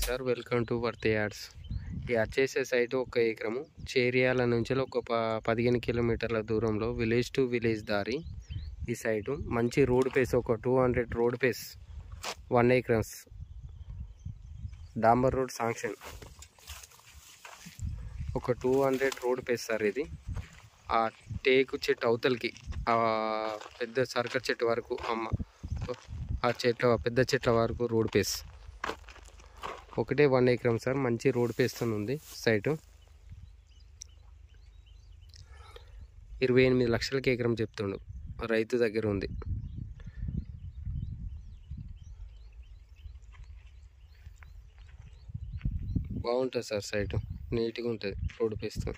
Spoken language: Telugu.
Sir, welcome to Worthy Ads. ఈ వచ్చేసే సైట్ 1 ఎకరము చేరియాల నుంచి ఒక 15 కిలోమీటర్ల దూరంలో విలేజ్ టు విలేజ్ దారి. ఈ సైటు మంచి రోడ్ పేస్, ఒక 200 రోడ్ పేస్, 1 acres డాంబర్ రోడ్ శాంక్షన్. ఒక 200 రోడ్ పేస్ సార్ ఇది. ఆ టేకు చెట్టు అవతలకి ఆ పెద్ద సర్కర్ చెట్టు వరకు ఆ పెద్ద చెట్ల వరకు రోడ్ పేస్. ఒకటే 1 acre సార్, మంచి రోడ్ పేస్తో ఉంది సైటు. 28 లక్షలకి ఎకరం చెప్తుండు, రైతు దగ్గర ఉంది. బాగుంటుంది సార్ సైటు, నీట్గా ఉంటుంది రోడ్ పేస్తో.